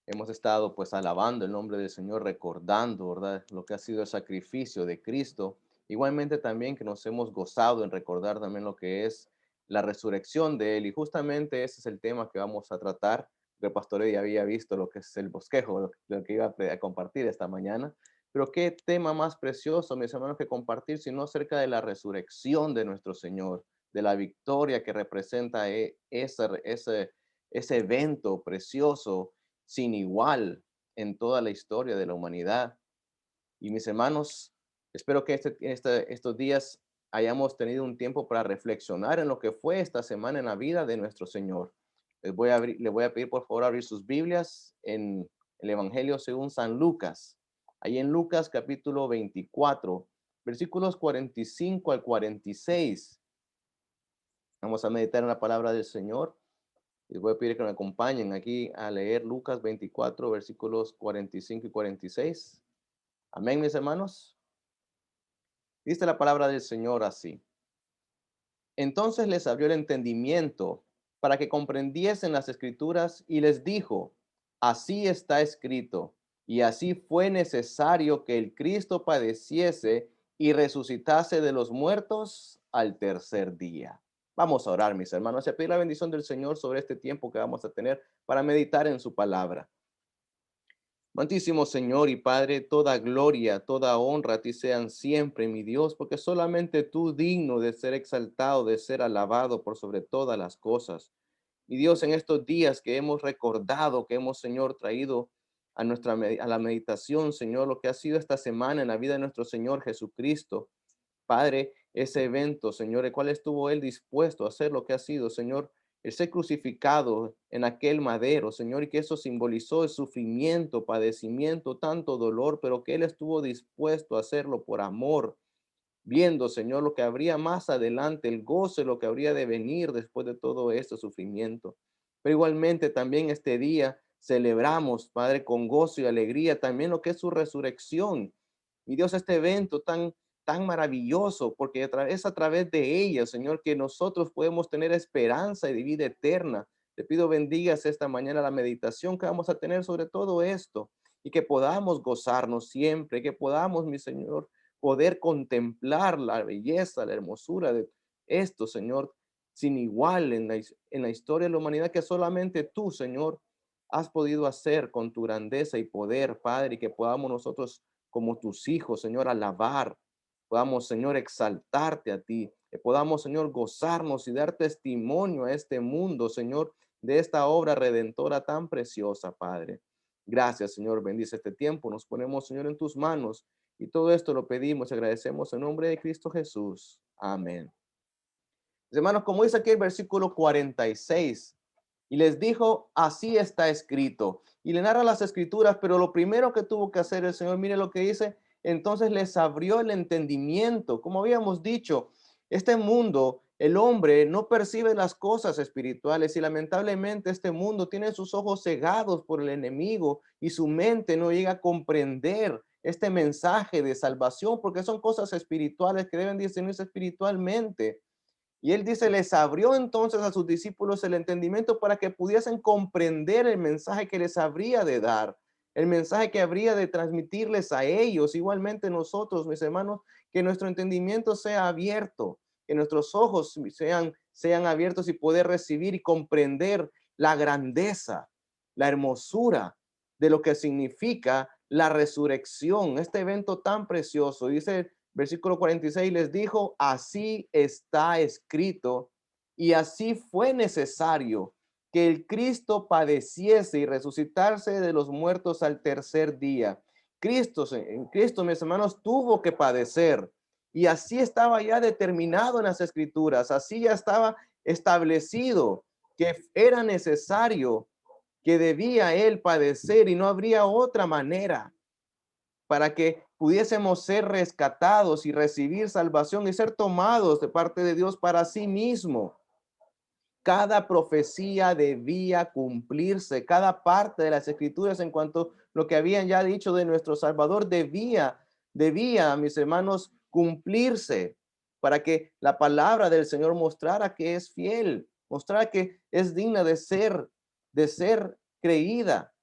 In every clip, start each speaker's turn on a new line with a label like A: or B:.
A: Hemos estado pues alabando el nombre del Señor, recordando, ¿verdad? Lo que ha sido el sacrificio de Cristo. Igualmente también que nos hemos gozado en recordar también lo que es la resurrección de Él. Y justamente ese es el tema que vamos a tratar. El pastor ya había visto lo que es el bosquejo, lo que iba a compartir esta mañana. Pero qué tema más precioso, mis hermanos, que compartir, sino acerca de la resurrección de nuestro Señor, de la victoria que representa ese evento precioso sin igual en toda la historia de la humanidad. Y mis hermanos, espero que estos días hayamos tenido un tiempo para reflexionar en lo que fue esta semana en la vida de nuestro Señor. Le voy a pedir por favor abrir sus Biblias en el Evangelio según San Lucas. Ahí en Lucas capítulo 24, versículos 45 al 46. Vamos a meditar en la palabra del Señor. Les voy a pedir que me acompañen aquí a leer Lucas 24, versículos 45 y 46. Amén, mis hermanos. Dice la palabra del Señor así. Entonces les abrió el entendimiento para que comprendiesen las escrituras y les dijo, así está escrito, y así fue necesario que el Cristo padeciese y resucitase de los muertos al tercer día. Vamos a orar, mis hermanos, y a pedir la bendición del Señor sobre este tiempo que vamos a tener para meditar en su palabra. Amantísimo Señor y Padre, toda gloria, toda honra a ti sean siempre, mi Dios, porque solamente tú digno de ser exaltado, de ser alabado por sobre todas las cosas. Mi Dios, en estos días que hemos recordado, que hemos, Señor, traído a la meditación, Señor, lo que ha sido esta semana en la vida de nuestro Señor Jesucristo. Padre, ese evento, Señor, el cual estuvo Él dispuesto a hacer lo que ha sido, Señor, el ser crucificado en aquel madero, Señor, y que eso simbolizó el sufrimiento, padecimiento, tanto dolor, pero que Él estuvo dispuesto a hacerlo por amor, viendo, Señor, lo que habría más adelante, el gozo, lo que habría de venir después de todo este sufrimiento. Pero igualmente también este día celebramos, Padre, con gozo y alegría también lo que es su resurrección. Y Dios, este evento tan maravilloso, porque es a través de ella, Señor, que nosotros podemos tener esperanza y vida eterna. Te pido bendigas esta mañana la meditación que vamos a tener sobre todo esto y que podamos gozarnos siempre, que podamos, mi Señor, poder contemplar la belleza, la hermosura de esto, Señor, sin igual en la historia de la humanidad que solamente tú, Señor, has podido hacer con tu grandeza y poder, Padre, y que podamos nosotros como tus hijos, Señor, alabar, podamos, Señor, exaltarte a ti, que podamos, Señor, gozarnos y dar testimonio a este mundo, Señor, de esta obra redentora tan preciosa, Padre. Gracias, Señor, bendice este tiempo, nos ponemos, Señor, en tus manos y todo esto lo pedimos y agradecemos en nombre de Cristo Jesús. Amén. Hermanos, como dice aquí el versículo 46, y les dijo, así está escrito. Y le narra las escrituras, pero lo primero que tuvo que hacer el Señor, mire lo que dice, entonces les abrió el entendimiento. Como habíamos dicho, este mundo, el hombre no percibe las cosas espirituales y lamentablemente este mundo tiene sus ojos cegados por el enemigo y su mente no llega a comprender este mensaje de salvación porque son cosas espirituales que deben discernirse espiritualmente. Y él dice, les abrió entonces a sus discípulos el entendimiento para que pudiesen comprender el mensaje que les habría de dar, el mensaje que habría de transmitirles a ellos. Igualmente nosotros, mis hermanos, que nuestro entendimiento sea abierto, que nuestros ojos sean abiertos y poder recibir y comprender la grandeza, la hermosura de lo que significa la resurrección, este evento tan precioso. Dice versículo 46, les dijo, así está escrito y así fue necesario que el Cristo padeciese y resucitarse de los muertos al tercer día. En Cristo, mis hermanos, tuvo que padecer y así estaba ya determinado en las escrituras, así ya estaba establecido que era necesario, que debía él padecer y no habría otra manera para que pudiésemos ser rescatados y recibir salvación y ser tomados de parte de Dios para sí mismo. Cada profecía debía cumplirse, cada parte de las escrituras en cuanto a lo que habían ya dicho de nuestro Salvador debía, mis hermanos, cumplirse para que la palabra del Señor mostrara que es fiel, mostrara que es digna de ser creída.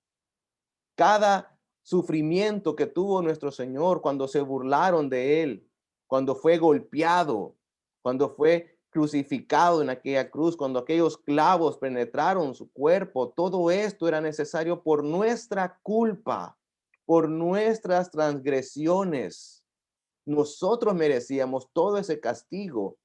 A: Cada sufrimiento que tuvo nuestro Señor cuando se burlaron de él, cuando fue golpeado, cuando fue crucificado en aquella cruz, cuando aquellos clavos penetraron su cuerpo, todo esto era necesario por nuestra culpa, por nuestras transgresiones. Nosotros merecíamos todo ese castigo,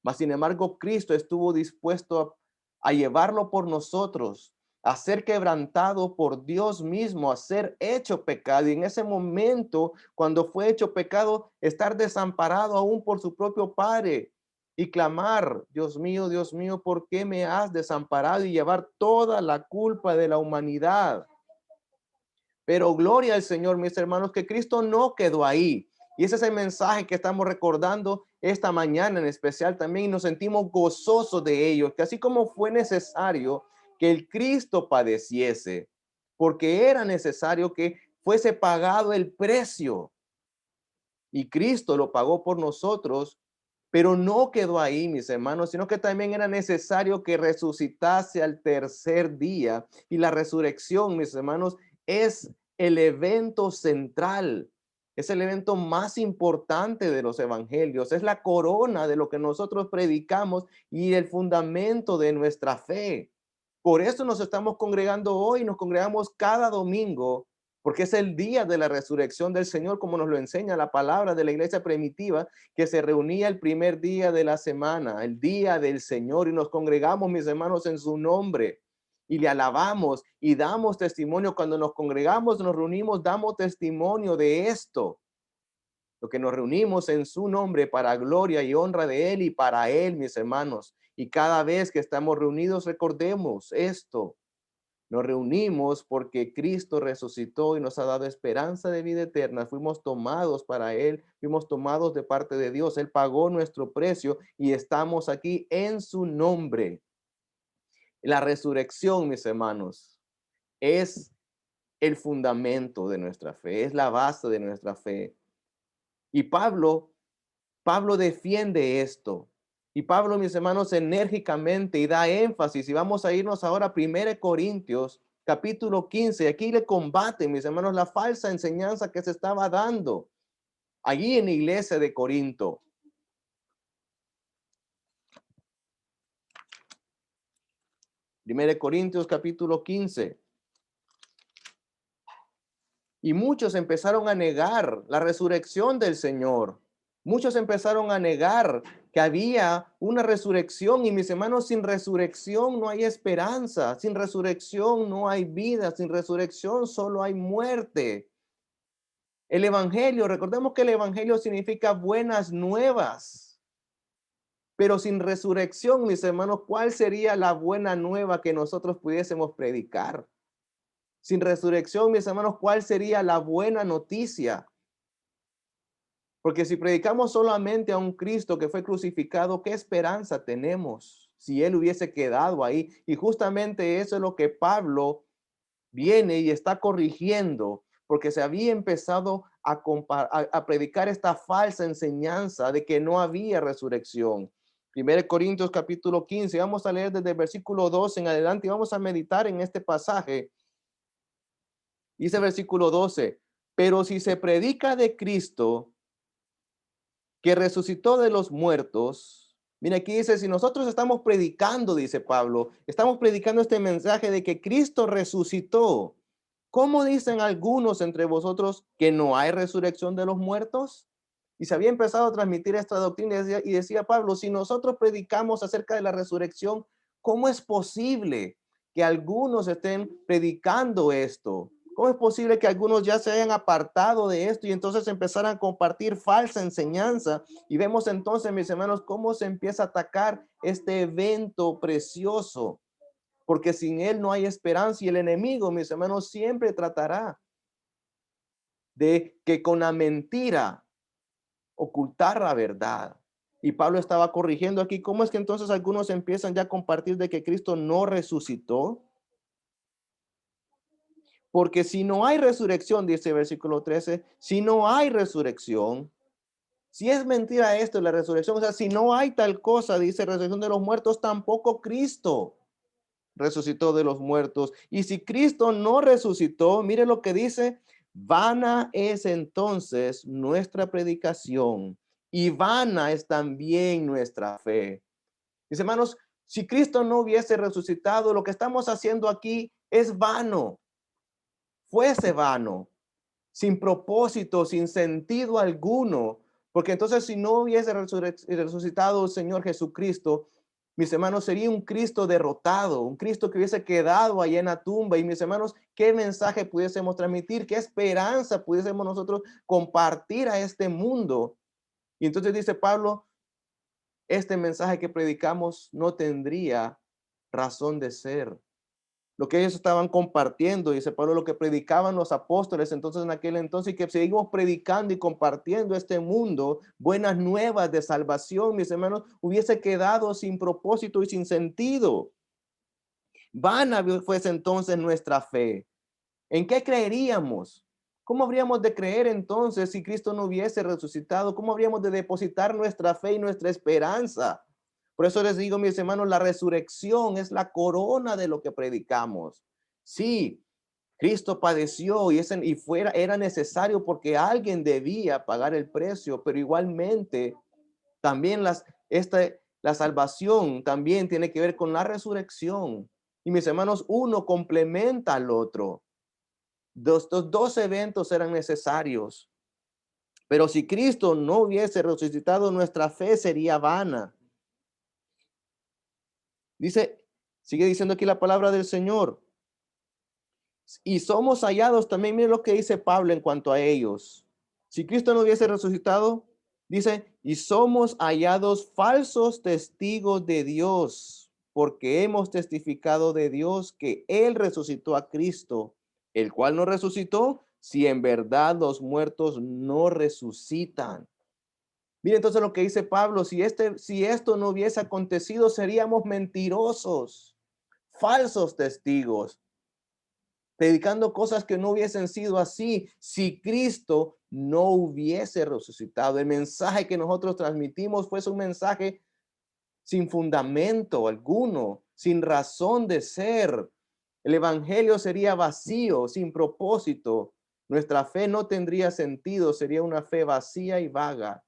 A: mas sin embargo Cristo estuvo dispuesto a llevarlo por nosotros, a ser quebrantado por Dios mismo, a ser hecho pecado. Y en ese momento, cuando fue hecho pecado, estar desamparado aún por su propio Padre y clamar, Dios mío, ¿por qué me has desamparado? Y llevar toda la culpa de la humanidad. Pero gloria al Señor, mis hermanos, que Cristo no quedó ahí. Y ese es el mensaje que estamos recordando esta mañana en especial también. Y nos sentimos gozosos de ello, que así como fue necesario que el Cristo padeciese, porque era necesario que fuese pagado el precio. Y Cristo lo pagó por nosotros, pero no quedó ahí, mis hermanos, sino que también era necesario que resucitase al tercer día. Y la resurrección, mis hermanos, es el evento central, es el evento más importante de los evangelios, es la corona de lo que nosotros predicamos y el fundamento de nuestra fe. Por eso nos estamos congregando hoy, nos congregamos cada domingo, porque es el día de la resurrección del Señor, como nos lo enseña la palabra de la iglesia primitiva, que se reunía el primer día de la semana, el día del Señor, y nos congregamos, mis hermanos, en su nombre y le alabamos y damos testimonio. Cuando nos congregamos, nos reunimos, damos testimonio de esto, lo que nos reunimos en su nombre para gloria y honra de él y para él, mis hermanos. Y cada vez que estamos reunidos, recordemos esto. Nos reunimos porque Cristo resucitó y nos ha dado esperanza de vida eterna. Fuimos tomados para Él, fuimos tomados de parte de Dios. Él pagó nuestro precio y estamos aquí en su nombre. La resurrección, mis hermanos, es el fundamento de nuestra fe, es la base de nuestra fe. Y Pablo defiende esto. Y Pablo, mis hermanos, enérgicamente y da énfasis. Y vamos a irnos ahora a 1 Corintios, capítulo 15. Aquí le combate, mis hermanos, la falsa enseñanza que se estaba dando allí en la iglesia de Corinto. 1 Corintios, capítulo 15. Y muchos empezaron a negar la resurrección del Señor. Muchos empezaron a negar que había una resurrección. Y mis hermanos, sin resurrección no hay esperanza. Sin resurrección no hay vida. Sin resurrección solo hay muerte. El evangelio, recordemos que el evangelio significa buenas nuevas. Pero sin resurrección, mis hermanos, ¿cuál sería la buena nueva que nosotros pudiésemos predicar? Sin resurrección, mis hermanos, ¿cuál sería la buena noticia? Porque si predicamos solamente a un Cristo que fue crucificado, ¿qué esperanza tenemos si él hubiese quedado ahí? Y justamente eso es lo que Pablo viene y está corrigiendo, porque se había empezado a predicar esta falsa enseñanza de que no había resurrección. 1 Corintios capítulo 15, vamos a leer desde el versículo 12 en adelante y vamos a meditar en este pasaje. Dice versículo 12, pero si se predica de Cristo que resucitó de los muertos. Mira, aquí dice, si nosotros estamos predicando, dice Pablo, estamos predicando este mensaje de que Cristo resucitó. ¿Cómo dicen algunos entre vosotros que no hay resurrección de los muertos? Y se había empezado a transmitir esta doctrina y decía Pablo, si nosotros predicamos acerca de la resurrección, ¿cómo es posible que algunos estén predicando esto? ¿Cómo es posible que algunos ya se hayan apartado de esto y entonces empezaran a compartir falsa enseñanza? Y vemos entonces, mis hermanos, cómo se empieza a atacar este evento precioso, porque sin él no hay esperanza y el enemigo, mis hermanos, siempre tratará de que con la mentira ocultar la verdad. Y Pablo estaba corrigiendo aquí, ¿cómo es que entonces algunos empiezan ya a compartir de que Cristo no resucitó? Porque si no hay resurrección, dice el versículo 13, si no hay resurrección, si es mentira esto, la resurrección, o sea, si no hay tal cosa, dice resurrección de los muertos, tampoco Cristo. resucitó de los muertos. Y si Cristo no resucitó, mire lo que dice, vana es entonces nuestra predicación y vana es también nuestra fe. Mis hermanos, si Cristo no hubiese resucitado, lo que estamos haciendo aquí es vano, fuese vano, sin propósito, sin sentido alguno, porque entonces si no hubiese resucitado el Señor Jesucristo, mis hermanos, sería un Cristo derrotado, un Cristo que hubiese quedado ahí en la tumba. Y mis hermanos, ¿qué mensaje pudiésemos transmitir? ¿Qué esperanza pudiésemos nosotros compartir a este mundo? Y entonces dice Pablo, este mensaje que predicamos no tendría razón de ser. Lo que ellos estaban compartiendo, dice Pablo, lo que predicaban los apóstoles entonces en aquel entonces, y que seguimos predicando y compartiendo este mundo, buenas nuevas de salvación, mis hermanos, hubiese quedado sin propósito y sin sentido. Vana fuese entonces nuestra fe. ¿En qué creeríamos? ¿Cómo habríamos de creer entonces si Cristo no hubiese resucitado? ¿Cómo habríamos de depositar nuestra fe y nuestra esperanza? Por eso les digo, mis hermanos, la resurrección es la corona de lo que predicamos. Sí, Cristo padeció era necesario porque alguien debía pagar el precio, pero igualmente también la salvación también tiene que ver con la resurrección. Y mis hermanos, uno complementa al otro. Estos dos eventos eran necesarios. Pero si Cristo no hubiese resucitado, nuestra fe sería vana. Dice, sigue diciendo aquí la palabra del Señor. Y somos hallados también, miren lo que dice Pablo en cuanto a ellos. Si Cristo no hubiese resucitado, dice, y somos hallados falsos testigos de Dios, porque hemos testificado de Dios que Él resucitó a Cristo, el cual no resucitó, si en verdad los muertos no resucitan. Mire entonces lo que dice Pablo, si esto no hubiese acontecido, seríamos mentirosos, falsos testigos, predicando cosas que no hubiesen sido así si Cristo no hubiese resucitado. El mensaje que nosotros transmitimos fue un mensaje sin fundamento alguno, sin razón de ser. El evangelio sería vacío, sin propósito. Nuestra fe no tendría sentido, sería una fe vacía y vaga.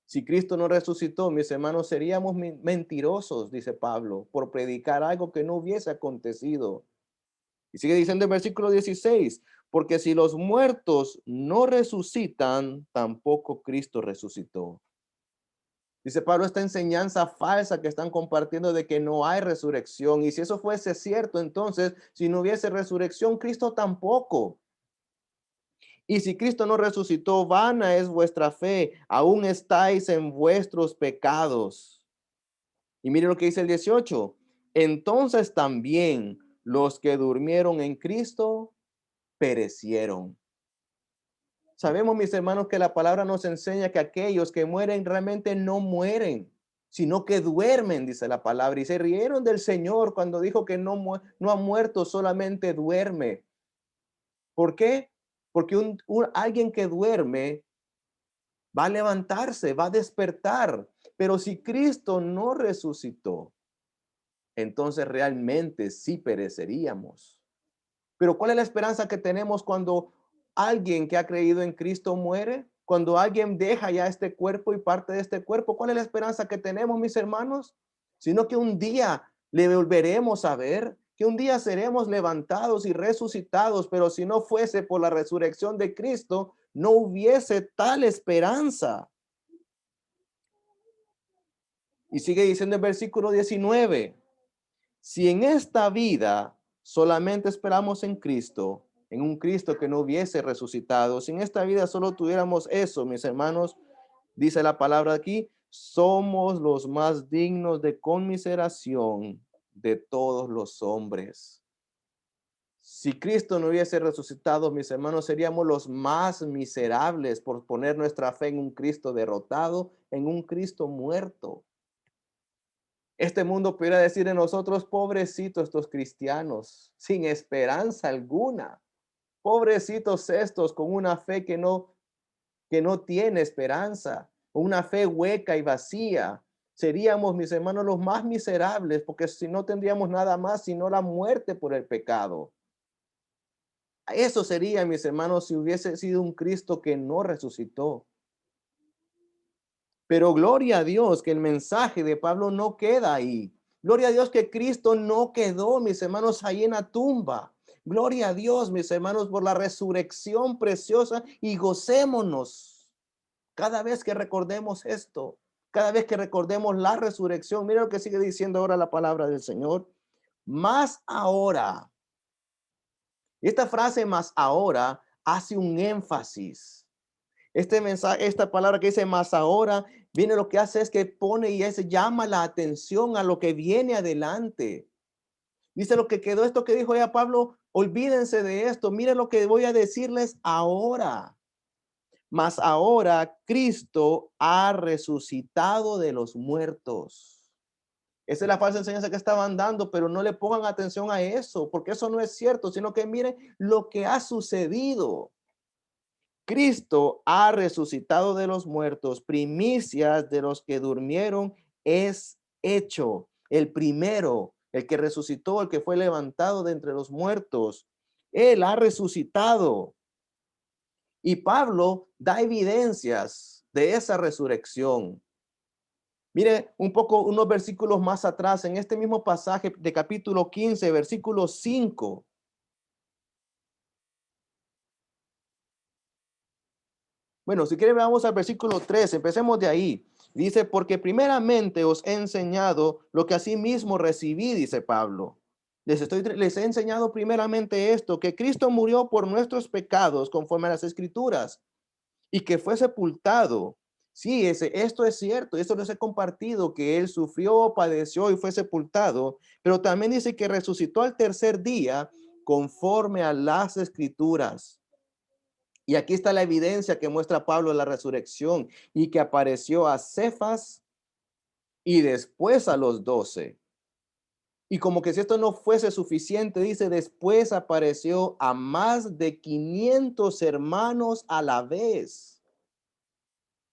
A: Si Cristo no resucitó, mis hermanos, seríamos mentirosos, dice Pablo, por predicar algo que no hubiese acontecido. Y sigue diciendo el versículo 16, porque si los muertos no resucitan, tampoco Cristo resucitó. Dice Pablo, esta enseñanza falsa que están compartiendo de que no hay resurrección. Y si eso fuese cierto, entonces, si no hubiese resurrección, Cristo tampoco. Y si Cristo no resucitó, vana es vuestra fe, aún estáis en vuestros pecados. Y mire lo que dice el 18. Entonces también los que durmieron en Cristo perecieron. Sabemos, mis hermanos, que la palabra nos enseña que aquellos que mueren realmente no mueren, sino que duermen, dice la palabra. Y se rieron del Señor cuando dijo que no ha muerto, solamente duerme. ¿Por qué? Porque alguien que duerme va a levantarse, va a despertar. Pero si Cristo no resucitó, entonces realmente sí pereceríamos. Pero ¿cuál es la esperanza que tenemos cuando alguien que ha creído en Cristo muere? Cuando alguien deja ya este cuerpo y parte de este cuerpo, ¿cuál es la esperanza que tenemos, mis hermanos? Sino que un día le volveremos a ver, que un día seremos levantados y resucitados, pero si no fuese por la resurrección de Cristo, no hubiese tal esperanza. Y sigue diciendo el versículo 19. Si en esta vida solamente esperamos en Cristo, en un Cristo que no hubiese resucitado, si en esta vida solo tuviéramos eso, mis hermanos, dice la palabra aquí, somos los más dignos de conmiseración de todos los hombres. Si Cristo no hubiese resucitado, mis hermanos, seríamos los más miserables por poner nuestra fe en un Cristo derrotado, en un Cristo muerto. Este mundo pudiera decir de nosotros, pobrecitos estos cristianos, sin esperanza alguna. Pobrecitos estos con una fe que no tiene esperanza, una fe hueca y vacía. seríamos, mis hermanos, los más miserables, porque si no tendríamos nada más sino la muerte por el pecado. Eso sería, mis hermanos, si hubiese sido un Cristo que no resucitó. Pero gloria a Dios que el mensaje de Pablo no queda ahí. Gloria a Dios que Cristo no quedó, mis hermanos, ahí en la tumba. Gloria a Dios, mis hermanos, por la resurrección preciosa y gocémonos cada vez que recordemos esto, cada vez que recordemos la resurrección. Mira lo que sigue diciendo ahora la palabra del Señor. Más ahora. Esta frase más ahora hace un énfasis. Este mensaje, esta palabra que dice más ahora, viene lo que hace es que pone y es, llama la atención a lo que viene adelante. Dice lo que quedó, esto que dijo ya Pablo, olvídense de esto, miren lo que voy a decirles ahora. Mas ahora Cristo ha resucitado de los muertos. Esa es la falsa enseñanza que estaban dando, pero no le pongan atención a eso, porque eso no es cierto, sino que miren lo que ha sucedido. Cristo ha resucitado de los muertos, primicias de los que durmieron es hecho. El primero, el que resucitó, el que fue levantado de entre los muertos. Él ha resucitado. Y Pablo da evidencias de esa resurrección. Mire un poco, unos versículos más atrás, en este mismo pasaje de capítulo 15, versículo 5. Bueno, si quieren vamos al versículo 3, empecemos de ahí. Dice, porque primeramente os he enseñado lo que asimismo recibí, dice Pablo. Les he enseñado primeramente esto, que Cristo murió por nuestros pecados conforme a las escrituras y que fue sepultado. Sí, esto es cierto, esto les he compartido, que él sufrió, padeció y fue sepultado, pero también dice que resucitó al tercer día conforme a las escrituras. Y aquí está la evidencia que muestra Pablo de la resurrección y que apareció a Cefas y después a los 12. Y como que si esto no fuese suficiente, dice, después apareció a más de 500 hermanos a la vez.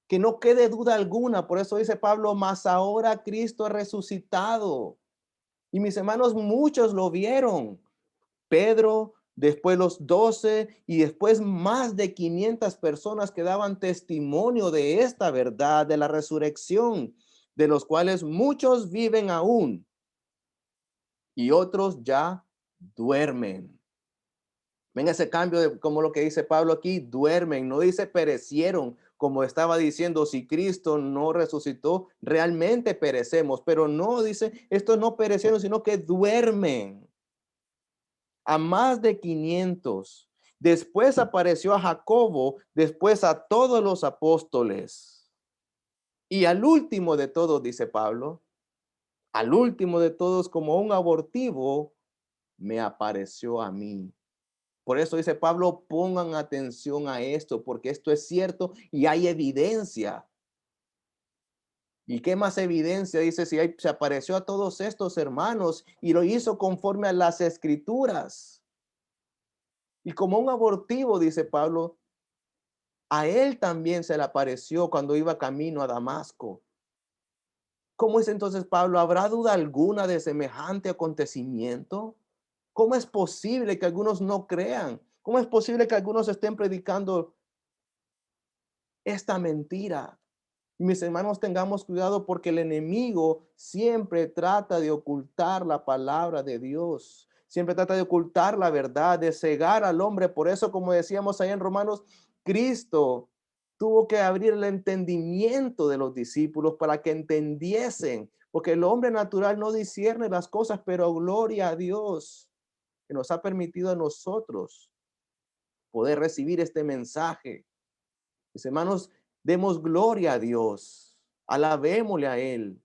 A: Que no quede duda alguna, por eso dice Pablo, más ahora Cristo ha resucitado. Y mis hermanos, muchos lo vieron. Pedro, después los 12 y después más de 500 personas que daban testimonio de esta verdad, de la resurrección, de los cuales muchos viven aún y otros ya duermen. Ven ese cambio de como lo que dice Pablo aquí, duermen, no dice perecieron, como estaba diciendo, si Cristo no resucitó, realmente perecemos, pero no dice, estos no perecieron, sino que duermen. A más de 500. Después apareció a Jacobo, después a todos los apóstoles. Y al último de todos, dice Pablo, al último de todos, como un abortivo, me apareció a mí. Por eso dice Pablo, pongan atención a esto, porque esto es cierto y hay evidencia. ¿Y qué más evidencia? Dice, si se apareció a todos estos hermanos y lo hizo conforme a las escrituras. Y como un abortivo, dice Pablo, a él también se le apareció cuando iba camino a Damasco. ¿Cómo es entonces Pablo? ¿Habrá duda alguna de semejante acontecimiento? ¿Cómo es posible que algunos no crean? ¿Cómo es posible que algunos estén predicando esta mentira? Mis hermanos, tengamos cuidado porque el enemigo siempre trata de ocultar la palabra de Dios. Siempre trata de ocultar la verdad, de cegar al hombre. Por eso, como decíamos ahí en Romanos, Cristo tuvo que abrir el entendimiento de los discípulos para que entendiesen, porque el hombre natural no discierne las cosas, pero gloria a Dios que nos ha permitido a nosotros poder recibir este mensaje. Mis hermanos, demos gloria a Dios, alabémosle a Él.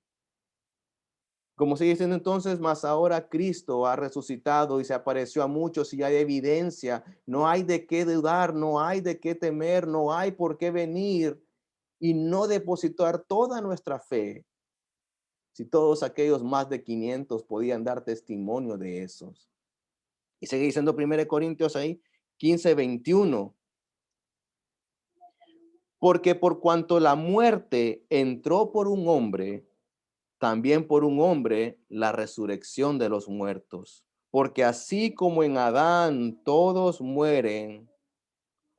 A: Como sigue diciendo entonces, más ahora Cristo ha resucitado y se apareció a muchos y hay evidencia, no hay de qué dudar, no hay de qué temer, no hay por qué venir y no depositar toda nuestra fe. Si todos aquellos más de 500 podían dar testimonio de esos. Y sigue diciendo 1 Corintios ahí, 15:21. Porque por cuanto la muerte entró por un hombre, también por un hombre la resurrección de los muertos. Porque así como en Adán todos mueren,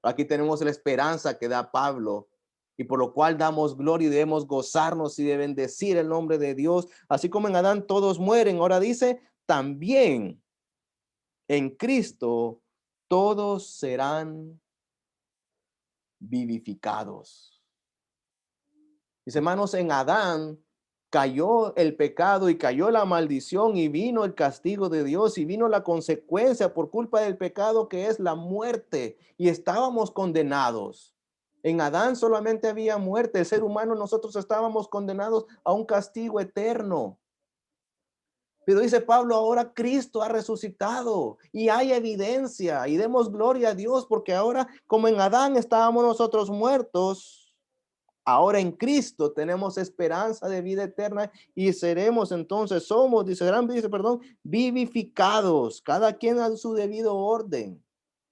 A: aquí tenemos la esperanza que da Pablo, y por lo cual damos gloria y debemos gozarnos y de bendecir el nombre de Dios. Así como en Adán todos mueren, ahora dice, también en Cristo todos serán vivificados. Mis hermanos, en Adán cayó el pecado y cayó la maldición y vino el castigo de Dios y vino la consecuencia por culpa del pecado, que es la muerte, y estábamos condenados. En Adán solamente había muerte. El ser humano, nosotros estábamos condenados a un castigo eterno. Pero dice Pablo, ahora Cristo ha resucitado y hay evidencia, y demos gloria a Dios, porque ahora, como en Adán estábamos nosotros muertos, ahora en Cristo tenemos esperanza de vida eterna y seremos entonces, dice, vivificados, cada quien a su debido orden.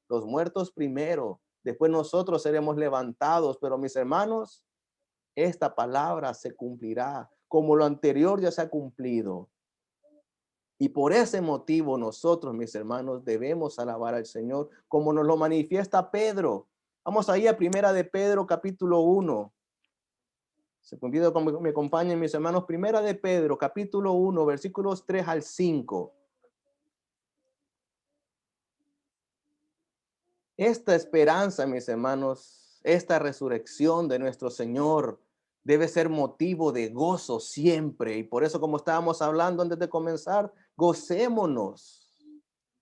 A: Los muertos primero, después nosotros seremos levantados. Pero mis hermanos, esta palabra se cumplirá como lo anterior ya se ha cumplido. Y por ese motivo nosotros, mis hermanos, debemos alabar al Señor como nos lo manifiesta Pedro. Vamos ahí a Primera de Pedro, capítulo 1. Se convido como me acompañen mis hermanos. Primera de Pedro, capítulo 1, versículos 3 al 5. Esta esperanza, mis hermanos, esta resurrección de nuestro Señor debe ser motivo de gozo siempre. Y por eso, como estábamos hablando antes de comenzar, gocémonos.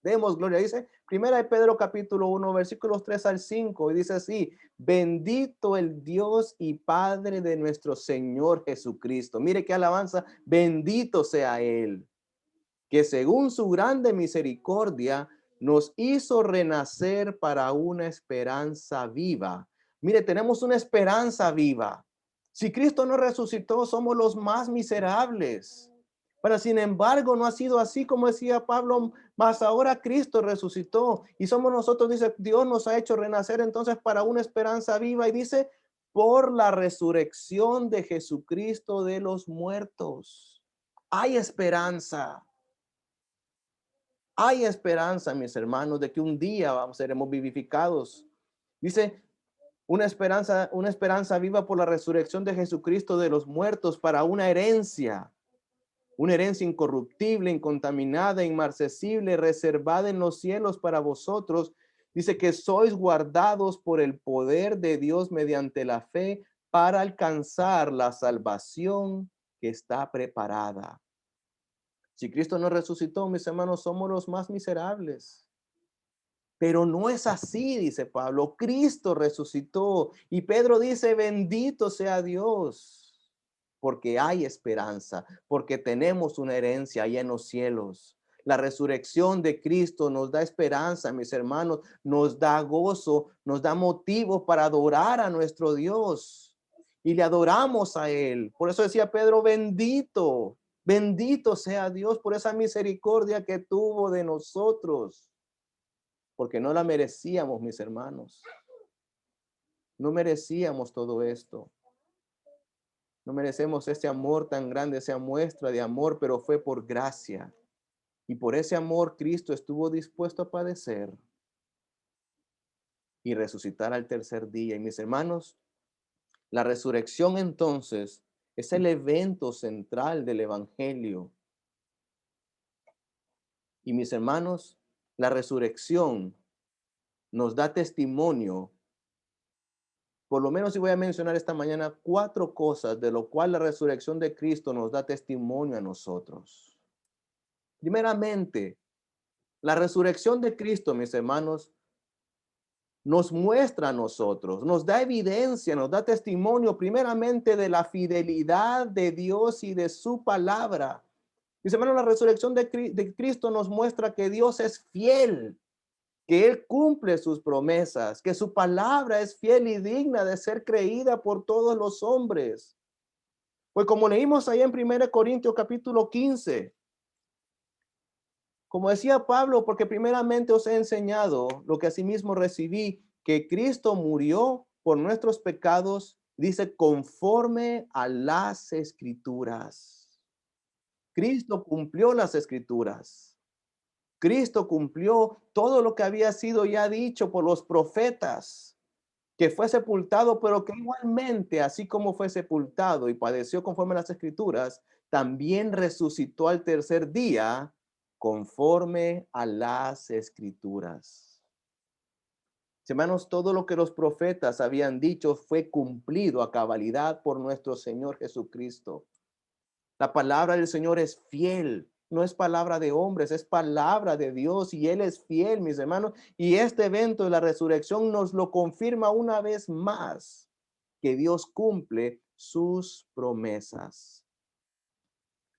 A: Demos gloria. Dice Primera de Pedro capítulo 1, versículos 3 al 5. Y dice así: bendito el Dios y Padre de nuestro Señor Jesucristo. Mire qué alabanza. Bendito sea Él, que según su grande misericordia nos hizo renacer para una esperanza viva. Mire, tenemos una esperanza viva. Si Cristo no resucitó, somos los más miserables. Pero sin embargo, no ha sido así, como decía Pablo, mas ahora Cristo resucitó y somos nosotros, dice, Dios nos ha hecho renacer entonces para una esperanza viva, y dice, por la resurrección de Jesucristo de los muertos. Hay esperanza. Hay esperanza, mis hermanos, de que un día seremos vivificados. Dice, una esperanza viva por la resurrección de Jesucristo de los muertos para una herencia incorruptible, incontaminada, inmarcesible, reservada en los cielos para vosotros. Dice que sois guardados por el poder de Dios mediante la fe para alcanzar la salvación que está preparada. Si Cristo no resucitó, mis hermanos, somos los más miserables. Pero no es así, dice Pablo. Cristo resucitó. Y Pedro dice, bendito sea Dios, porque hay esperanza, porque tenemos una herencia allá en los cielos. La resurrección de Cristo nos da esperanza, mis hermanos, nos da gozo, nos da motivo para adorar a nuestro Dios. Y le adoramos a Él. Por eso decía Pedro, bendito, bendito sea Dios por esa misericordia que tuvo de nosotros. Porque no la merecíamos, mis hermanos. No merecíamos todo esto. No merecemos ese amor tan grande, esa muestra de amor, pero fue por gracia. Y por ese amor Cristo estuvo dispuesto a padecer y resucitar al tercer día. Y mis hermanos, la resurrección entonces es el evento central del evangelio. Y mis hermanos, la resurrección nos da testimonio. Por lo menos, si voy a mencionar esta mañana 4 cosas de lo cual la resurrección de Cristo nos da testimonio a nosotros. Primeramente, la resurrección de Cristo, mis hermanos, nos muestra a nosotros, nos da evidencia, nos da testimonio primeramente de la fidelidad de Dios y de su palabra. Mis hermanos, la resurrección de Cristo nos muestra que Dios es fiel, que Él cumple sus promesas, que su palabra es fiel y digna de ser creída por todos los hombres. Pues como leímos ahí en 1 Corintios capítulo 15, como decía Pablo, porque primeramente os he enseñado lo que asimismo recibí, que Cristo murió por nuestros pecados, dice, conforme a las Escrituras. Cristo cumplió las escrituras. Cristo cumplió todo lo que había sido ya dicho por los profetas, que fue sepultado, pero que igualmente, así como fue sepultado y padeció conforme a las escrituras, también resucitó al tercer día conforme a las escrituras. Hermanos, todo lo que los profetas habían dicho fue cumplido a cabalidad por nuestro Señor Jesucristo. La palabra del Señor es fiel, no es palabra de hombres, es palabra de Dios y Él es fiel, mis hermanos. Y este evento de la resurrección nos lo confirma una vez más, que Dios cumple sus promesas.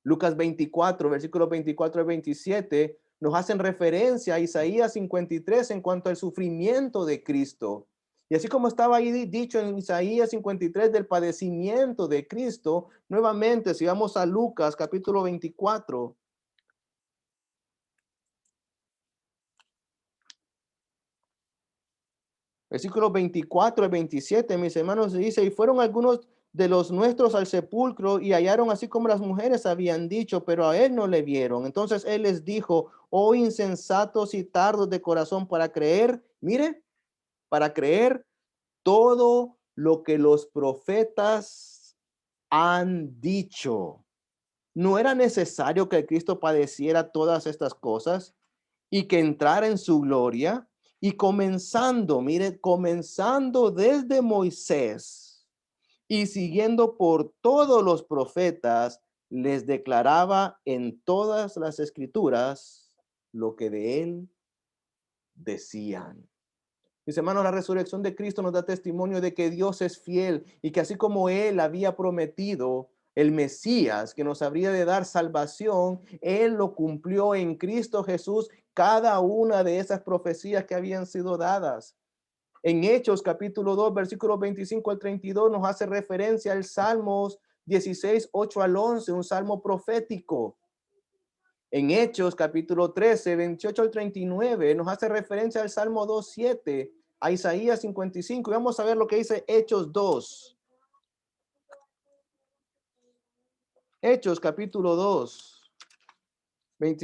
A: Lucas 24, versículos 24 al 27, nos hacen referencia a Isaías 53 en cuanto al sufrimiento de Cristo. Y así como estaba ahí dicho en Isaías 53 del padecimiento de Cristo, nuevamente, si vamos a Lucas capítulo 24, versículos 24 al 27, mis hermanos, dice, y fueron algunos de los nuestros al sepulcro y hallaron así como las mujeres habían dicho, pero a él no le vieron. Entonces él les dijo, oh insensatos y tardos de corazón para creer, mire, para creer todo lo que los profetas han dicho. ¿No era necesario que Cristo padeciera todas estas cosas y que entrara en su gloria? Y comenzando, mire, comenzando desde Moisés y siguiendo por todos los profetas, les declaraba en todas las escrituras lo que de él decían. Mis hermanos, la resurrección de Cristo nos da testimonio de que Dios es fiel y que así como Él había prometido el Mesías que nos habría de dar salvación, Él lo cumplió en Cristo Jesús cada una de esas profecías que habían sido dadas. En Hechos capítulo 2, versículos 25 al 32 nos hace referencia al Salmos 16, 8 al 11, un salmo profético. En Hechos capítulo 13, 28 al 39 nos hace referencia al Salmo 2, 7, a Isaías 55. Y vamos a ver lo que dice Hechos 2. Hechos capítulo 2,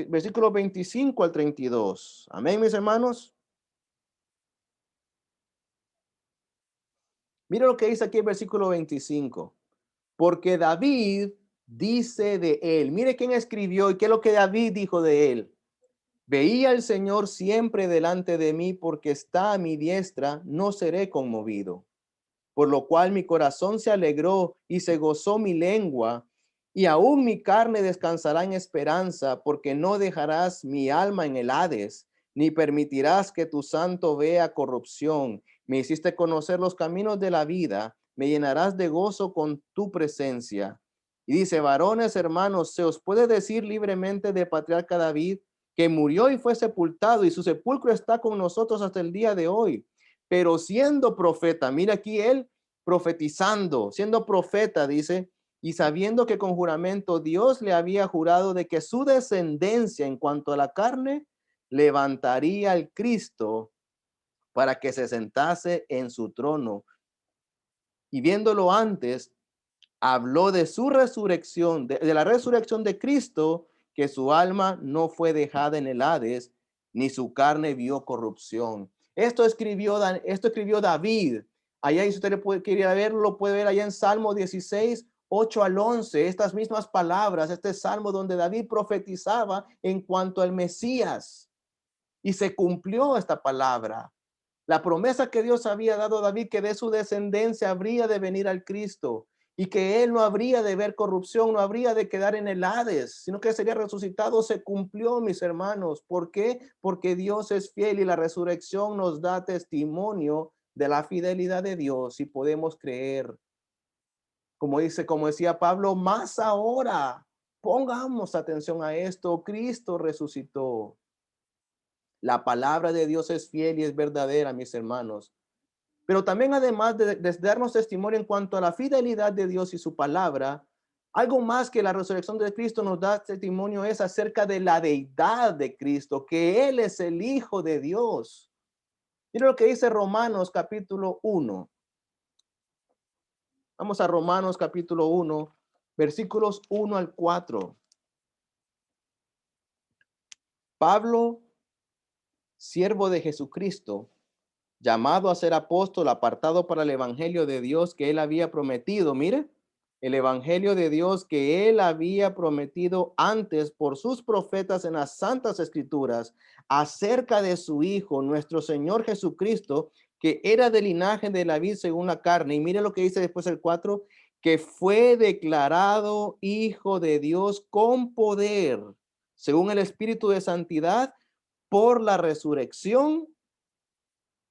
A: versículo 25 al 32. Amén, mis hermanos. Mira lo que dice aquí el versículo 25. Porque David dice de él. Mire quién escribió y qué es lo que David dijo de él. Veía al Señor siempre delante de mí, porque está a mi diestra, no seré conmovido. Por lo cual mi corazón se alegró y se gozó mi lengua, y aún mi carne descansará en esperanza, porque no dejarás mi alma en el Hades, ni permitirás que tu santo vea corrupción. Me hiciste conocer los caminos de la vida, me llenarás de gozo con tu presencia. Y dice, varones hermanos, se os puede decir libremente de patriarca David, que murió y fue sepultado, y su sepulcro está con nosotros hasta el día de hoy. Pero siendo profeta, mira aquí él profetizando, siendo profeta, dice, y sabiendo que con juramento Dios le había jurado de que su descendencia en cuanto a la carne levantaría al Cristo para que se sentase en su trono. Y viéndolo antes, habló de su resurrección, de la resurrección de Cristo, que su alma no fue dejada en el Hades, ni su carne vio corrupción. Esto escribió David. Allá, si usted le quería verlo, lo puede ver allá en Salmo 16, 8 al 11, estas mismas palabras, este salmo donde David profetizaba en cuanto al Mesías. Y se cumplió esta palabra. La promesa que Dios había dado a David, que de su descendencia habría de venir al Cristo y que él no habría de ver corrupción, no habría de quedar en el Hades, sino que sería resucitado, se cumplió, mis hermanos. ¿Por qué? Porque Dios es fiel y la resurrección nos da testimonio de la fidelidad de Dios y podemos creer. Como decía Pablo, más ahora, pongamos atención a esto, Cristo resucitó. La palabra de Dios es fiel y es verdadera, mis hermanos. Pero también, además de darnos testimonio en cuanto a la fidelidad de Dios y su palabra, algo más que la resurrección de Cristo nos da testimonio es acerca de la deidad de Cristo, que Él es el Hijo de Dios. Mira lo que dice Romanos capítulo 1. Vamos a Romanos capítulo 1, versículos 1 al 4. Pablo, siervo de Jesucristo, llamado a ser apóstol, apartado para el evangelio de Dios que él había prometido. Mire, el evangelio de Dios que él había prometido antes por sus profetas en las santas escrituras acerca de su Hijo, nuestro Señor Jesucristo, que era del linaje de David según la carne. Y mire lo que dice después el 4, que fue declarado Hijo de Dios con poder, según el Espíritu de Santidad, por la resurrección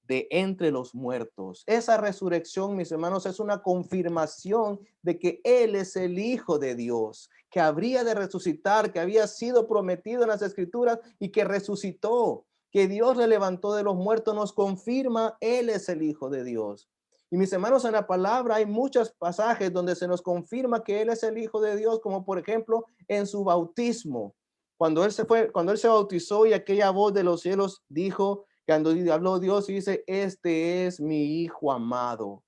A: de entre los muertos. Esa resurrección, mis hermanos, es una confirmación de que Él es el Hijo de Dios, que habría de resucitar, que había sido prometido en las Escrituras y que resucitó, que Dios le levantó de los muertos, nos confirma, Él es el Hijo de Dios. Y mis hermanos, en la palabra hay muchos pasajes donde se nos confirma que Él es el Hijo de Dios, como por ejemplo en su bautismo. Cuando Él se bautizó y aquella voz de los cielos dijo, cuando habló Dios y dice, este es mi hijo amado,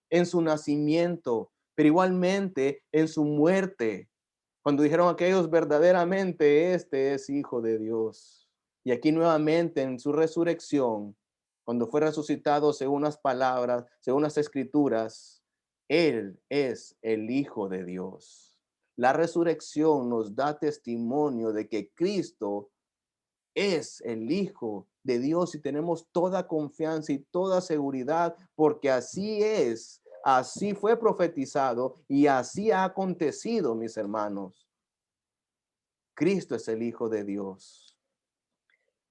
A: en su nacimiento, pero igualmente en su muerte, cuando dijeron aquellos verdaderamente, este es hijo de Dios. Y aquí nuevamente en su resurrección, cuando fue resucitado según las palabras, según las escrituras, Él es el Hijo de Dios. La resurrección nos da testimonio de que Cristo es el Hijo de Dios y tenemos toda confianza y toda seguridad porque así es, así fue profetizado y así ha acontecido, mis hermanos. Cristo es el Hijo de Dios.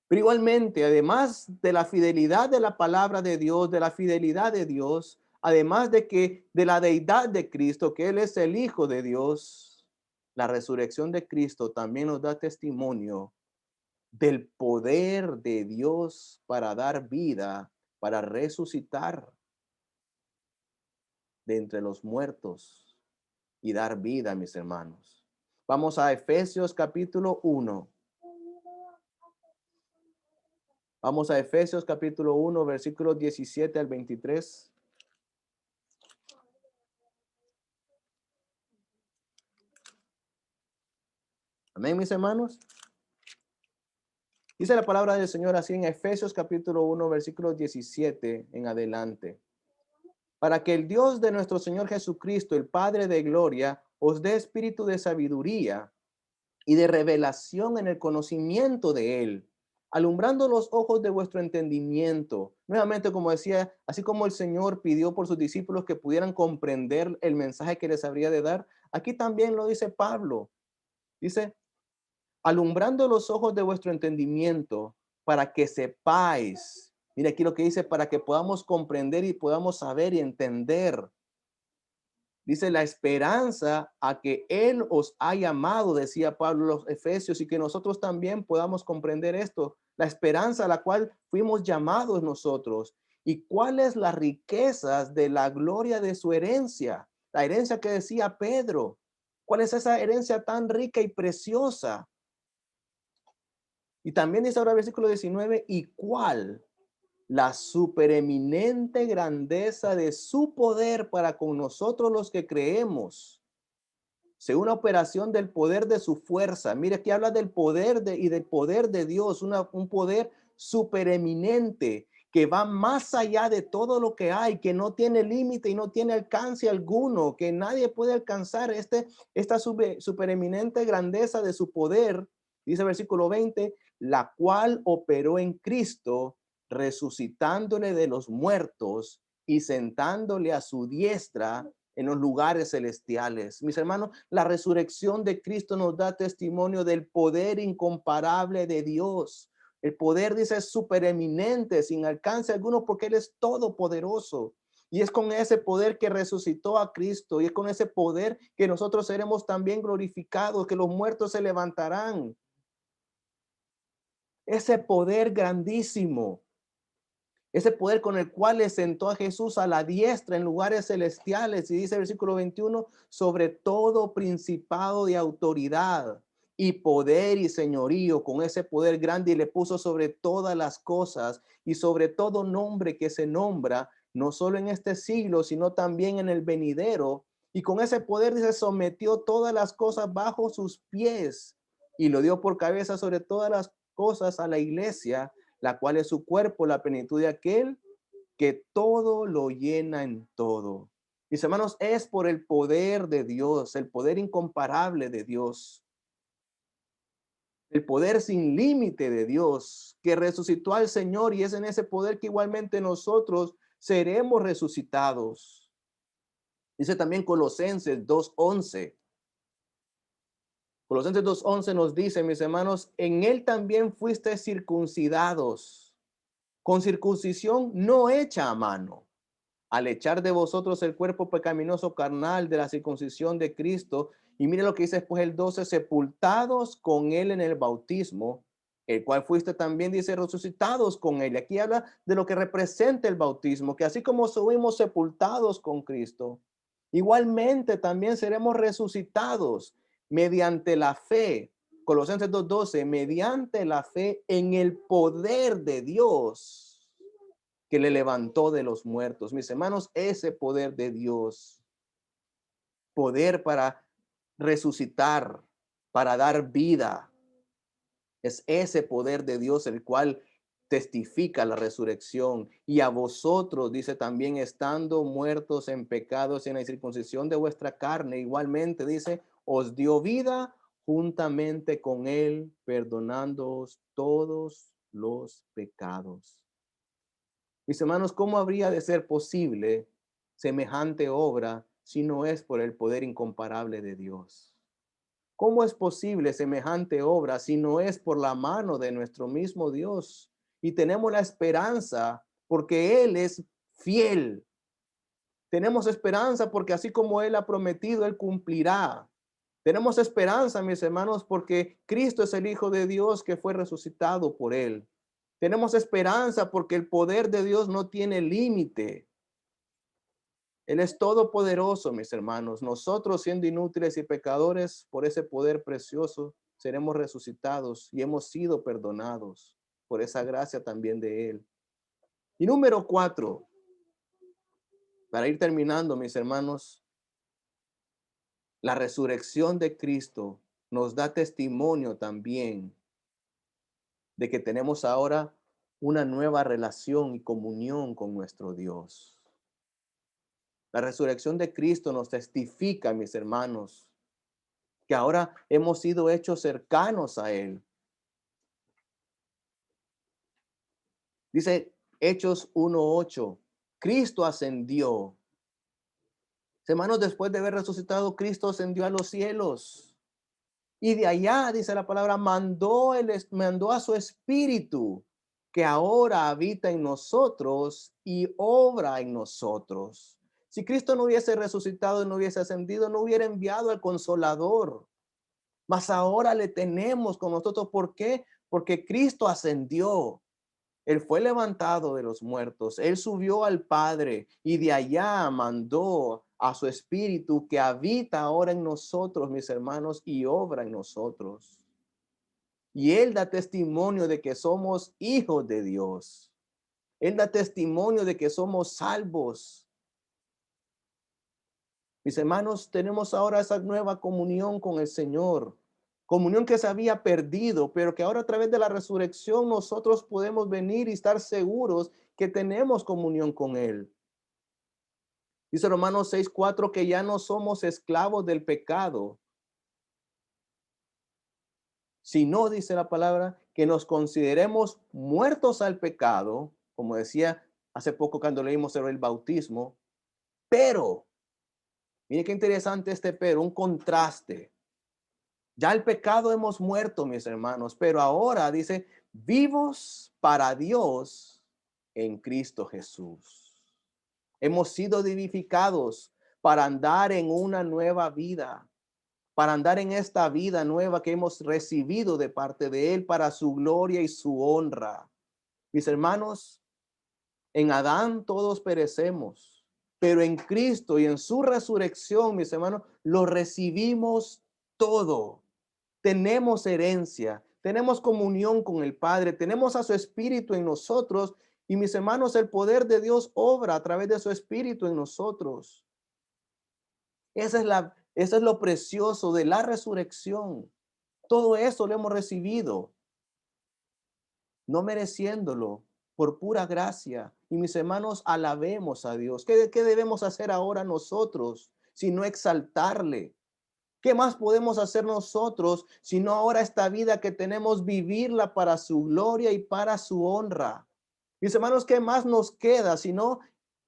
A: Pero igualmente, además de la fidelidad de la palabra de Dios, de la fidelidad de Dios, además de que de la deidad de Cristo, que Él es el Hijo de Dios, la resurrección de Cristo también nos da testimonio del poder de Dios para dar vida, para resucitar de entre los muertos y dar vida, mis hermanos. Vamos a Efesios capítulo 1. Vamos a Efesios capítulo 1, versículos 17 al 23. Amén, mis hermanos. Dice la palabra del Señor así en Efesios capítulo 1, versículos 17 en adelante. Para que el Dios de nuestro Señor Jesucristo, el Padre de gloria, os dé espíritu de sabiduría y de revelación en el conocimiento de Él, alumbrando los ojos de vuestro entendimiento. Nuevamente, como decía, así como el Señor pidió por sus discípulos que pudieran comprender el mensaje que les habría de dar, aquí también lo dice Pablo. Dice, alumbrando los ojos de vuestro entendimiento para que sepáis. Mira aquí lo que dice, para que podamos comprender y podamos saber y entender. Dice la esperanza a que Él os ha llamado, decía Pablo a los Efesios, y que nosotros también podamos comprender esto. La esperanza a la cual fuimos llamados nosotros. ¿Y cuáles las riquezas de la gloria de su herencia? La herencia que decía Pedro. ¿Cuál es esa herencia tan rica y preciosa? Y también dice ahora el versículo 19, ¿y cuál? La supereminente grandeza de su poder para con nosotros los que creemos, según la operación del poder de su fuerza. Mire, aquí habla del poder y del poder de Dios, un poder supereminente que va más allá de todo lo que hay, que no tiene límite y no tiene alcance alguno, que nadie puede alcanzar esta supereminente grandeza de su poder, dice el versículo 20, la cual operó en Cristo, resucitándole de los muertos y sentándole a su diestra en los lugares celestiales. Mis hermanos, la resurrección de Cristo nos da testimonio del poder incomparable de Dios. El poder, dice, es supereminente, sin alcance alguno, porque Él es todopoderoso. Y es con ese poder que resucitó a Cristo, y es con ese poder que nosotros seremos también glorificados, que los muertos se levantarán. Ese poder grandísimo. Ese poder con el cual le sentó a Jesús a la diestra en lugares celestiales. Y dice el versículo 21, sobre todo principado de autoridad y poder y señorío, con ese poder grande, y le puso sobre todas las cosas y sobre todo nombre que se nombra, no solo en este siglo, sino también en el venidero. Y con ese poder, dice, sometió todas las cosas bajo sus pies y lo dio por cabeza sobre todas las cosas a la iglesia, la cual es su cuerpo, la plenitud de aquel que todo lo llena en todo. Mis hermanos, es por el poder de Dios, el poder incomparable de Dios, el poder sin límite de Dios, que resucitó al Señor, y es en ese poder que igualmente nosotros seremos resucitados. Dice también Colosenses 2:11. Colosenses 2:11 nos dice, mis hermanos, en él también fuiste circuncidados, con circuncisión no hecha a mano, al echar de vosotros el cuerpo pecaminoso carnal de la circuncisión de Cristo. Y mire lo que dice después el 12, sepultados con él en el bautismo, el cual fuiste también, dice, resucitados con él. Aquí habla de lo que representa el bautismo, que así como subimos sepultados con Cristo, igualmente también seremos resucitados mediante la fe. Colosenses 2:12, mediante la fe en el poder de Dios que le levantó de los muertos. Mis hermanos, ese poder de Dios, poder para resucitar, para dar vida, es ese poder de Dios el cual testifica la resurrección. Y a vosotros, dice también, estando muertos en pecados y en la circuncisión de vuestra carne, igualmente dice, os dio vida juntamente con él, perdonándoos todos los pecados. Mis hermanos, ¿cómo habría de ser posible semejante obra si no es por el poder incomparable de Dios? ¿Cómo es posible semejante obra si no es por la mano de nuestro mismo Dios? Y tenemos la esperanza porque Él es fiel. Tenemos esperanza porque así como Él ha prometido, Él cumplirá. Tenemos esperanza, mis hermanos, porque Cristo es el Hijo de Dios que fue resucitado por Él. Tenemos esperanza porque el poder de Dios no tiene límite. Él es todopoderoso, mis hermanos. Nosotros, siendo inútiles y pecadores, por ese poder precioso, seremos resucitados y hemos sido perdonados por esa gracia también de Él. Y número 4, para ir terminando, mis hermanos, la resurrección de Cristo nos da testimonio también de que tenemos ahora una nueva relación y comunión con nuestro Dios. La resurrección de Cristo nos testifica, mis hermanos, que ahora hemos sido hechos cercanos a Él. Dice Hechos 1:8, Cristo ascendió. Hermanos, después de haber resucitado, Cristo ascendió a los cielos. Y de allá, dice la palabra, mandó a su espíritu, que ahora habita en nosotros y obra en nosotros. Si Cristo no hubiese resucitado y no hubiese ascendido, no hubiera enviado al Consolador. Mas ahora le tenemos con nosotros. ¿Por qué? Porque Cristo ascendió. Él fue levantado de los muertos. Él subió al Padre y de allá mandó a su Espíritu que habita ahora en nosotros, mis hermanos, y obra en nosotros. Y Él da testimonio de que somos hijos de Dios. Él da testimonio de que somos salvos. Mis hermanos, tenemos ahora esa nueva comunión con el Señor. Comunión que se había perdido, pero que ahora a través de la resurrección nosotros podemos venir y estar seguros que tenemos comunión con Él. Dice Romanos 6:4 que ya no somos esclavos del pecado, sino, dice la palabra, que nos consideremos muertos al pecado, como decía hace poco cuando leímos sobre el bautismo, pero, mire qué interesante este pero, un contraste. Ya el pecado hemos muerto, mis hermanos, pero ahora dice, vivos para Dios en Cristo Jesús. Hemos sido vivificados para andar en una nueva vida, para andar en esta vida nueva que hemos recibido de parte de Él para su gloria y su honra. Mis hermanos, en Adán todos perecemos, pero en Cristo y en su resurrección, mis hermanos, lo recibimos todo. Tenemos herencia, tenemos comunión con el Padre, tenemos a su Espíritu en nosotros y mis hermanos, el poder de Dios obra a través de su Espíritu en nosotros. Eso es lo precioso de la resurrección. Todo eso lo hemos recibido. no mereciéndolo, por pura gracia. Y mis hermanos, alabemos a Dios. ¿Qué debemos hacer ahora nosotros, sino exaltarle? ¿Qué más podemos hacer nosotros, sino ahora esta vida que tenemos, vivirla para su gloria y para su honra? Mis hermanos, ¿qué más nos queda sino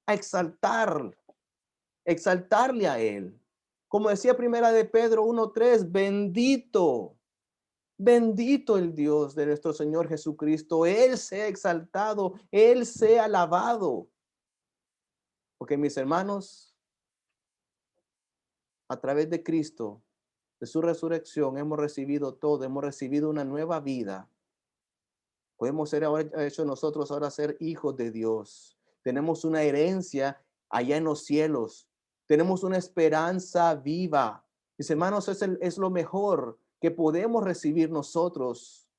A: exaltar, exaltarle a Él? Como decía Primera de Pedro 1:3, bendito, bendito el Dios de nuestro Señor Jesucristo. Él sea exaltado, Él sea alabado. Porque mis hermanos, a través de Cristo, de su resurrección, hemos recibido todo, hemos recibido una nueva vida. Podemos ser ahora hecho nosotros ahora ser hijos de Dios. Tenemos una herencia allá en los cielos. Tenemos una esperanza viva. Mis hermanos, es lo mejor que podemos recibir nosotros.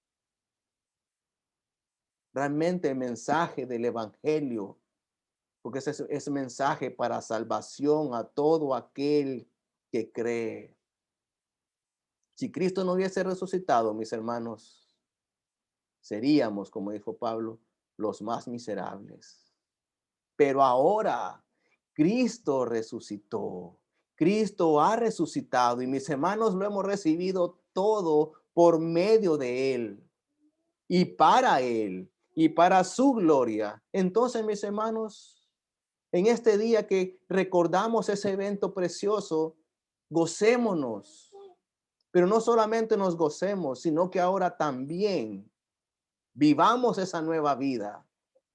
A: Realmente el mensaje del evangelio, porque ese mensaje para salvación a todo aquel que cree. Si Cristo no hubiese resucitado, mis hermanos, seríamos, como dijo Pablo, los más miserables. Pero ahora Cristo resucitó. Cristo ha resucitado y mis hermanos lo hemos recibido todo por medio de Él y para su gloria. Entonces, mis hermanos, en este día que recordamos ese evento precioso, gocémonos. Pero no solamente nos gocemos, sino que ahora también vivamos esa nueva vida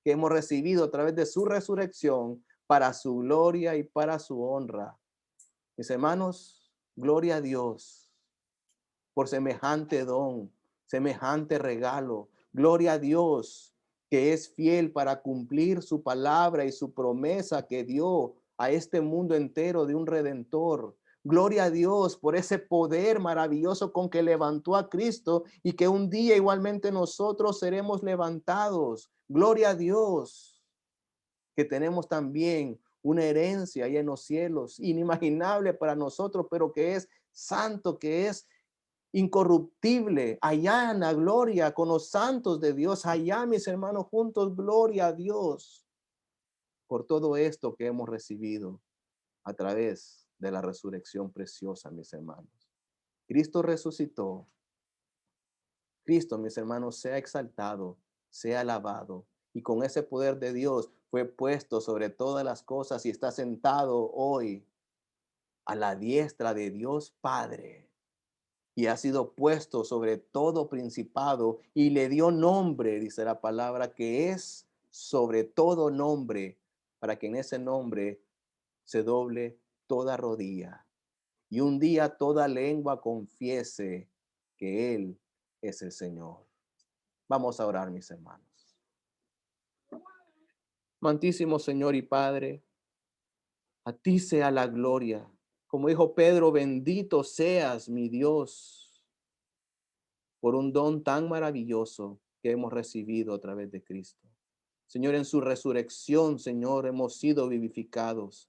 A: que hemos recibido a través de su resurrección para su gloria y para su honra. Mis hermanos, gloria a Dios por semejante don, semejante regalo. Gloria a Dios que es fiel para cumplir su palabra y su promesa que dio a este mundo entero de un redentor. Gloria a Dios por ese poder maravilloso con que levantó a Cristo y que un día igualmente nosotros seremos levantados. Gloria a Dios que tenemos también una herencia ahí en los cielos, inimaginable para nosotros, pero que es santo, que es incorruptible, allá en la gloria con los santos de Dios, allá mis hermanos juntos, gloria a Dios por todo esto que hemos recibido a través de la resurrección preciosa, mis hermanos. Cristo resucitó. Cristo, mis hermanos, sea exaltado, sea alabado. Y con ese poder de Dios fue puesto sobre todas las cosas y está sentado hoy a la diestra de Dios Padre. Y ha sido puesto sobre todo principado y le dio nombre, dice la palabra, que es sobre todo nombre, para que en ese nombre se doble toda rodilla. Y un día toda lengua confiese que Él es el Señor. Vamos a orar, mis hermanos. Amantísimo Señor y Padre, a ti sea la gloria. Como dijo Pedro, bendito seas, mi Dios, por un don tan maravilloso que hemos recibido a través de Cristo. Señor, en su resurrección, Señor, hemos sido vivificados.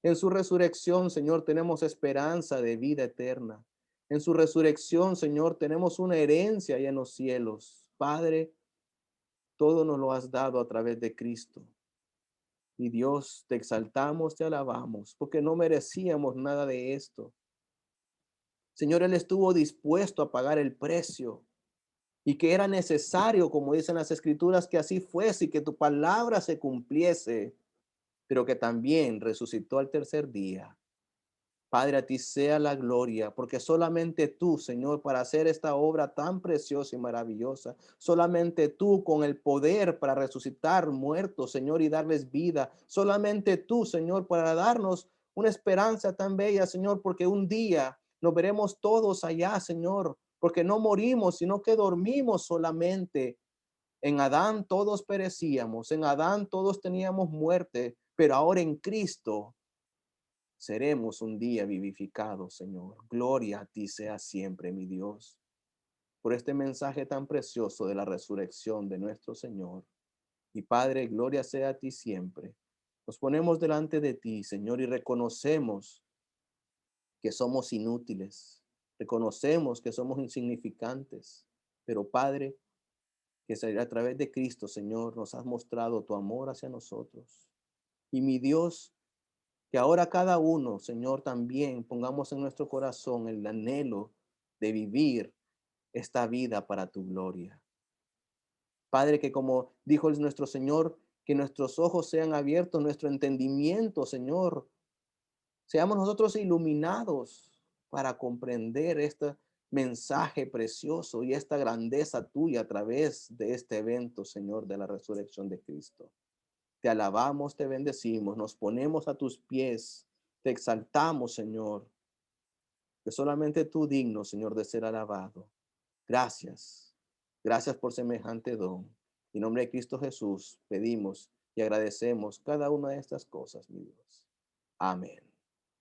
A: En su resurrección, Señor, tenemos esperanza de vida eterna. En su resurrección, Señor, tenemos una herencia allá en los cielos. Padre, todo nos lo has dado a través de Cristo. Y Dios, te exaltamos, te alabamos, porque no merecíamos nada de esto. Señor, Él estuvo dispuesto a pagar el precio y que era necesario, como dicen las escrituras, que así fuese y que tu palabra se cumpliese, pero que también resucitó al tercer día. Padre, a ti sea la gloria, porque solamente tú, Señor, para hacer esta obra tan preciosa y maravillosa, solamente tú con el poder para resucitar muertos, Señor, y darles vida, solamente tú, Señor, para darnos una esperanza tan bella, Señor, porque un día nos veremos todos allá, Señor, porque no morimos, sino que dormimos solamente. En Adán todos perecíamos, en Adán todos teníamos muerte, pero ahora en Cristo seremos un día vivificados, Señor. Gloria a ti sea siempre, mi Dios, por este mensaje tan precioso de la resurrección de nuestro Señor. Y Padre, gloria sea a ti siempre. Nos ponemos delante de ti, Señor, y reconocemos que somos inútiles. Reconocemos que somos insignificantes. Pero Padre, que a través de Cristo, Señor, nos has mostrado tu amor hacia nosotros. Y mi Dios, que ahora cada uno, Señor, también pongamos en nuestro corazón el anhelo de vivir esta vida para tu gloria. Padre, que como dijo nuestro Señor, que nuestros ojos sean abiertos, nuestro entendimiento, Señor, seamos nosotros iluminados para comprender este mensaje precioso y esta grandeza tuya a través de este evento, Señor, de la resurrección de Cristo. Te alabamos, te bendecimos, nos ponemos a tus pies, te exaltamos, Señor, que solamente tú digno, Señor, de ser alabado. Gracias. Gracias por semejante don. En nombre de Cristo Jesús pedimos y agradecemos cada una de estas cosas, mi Dios. Amén.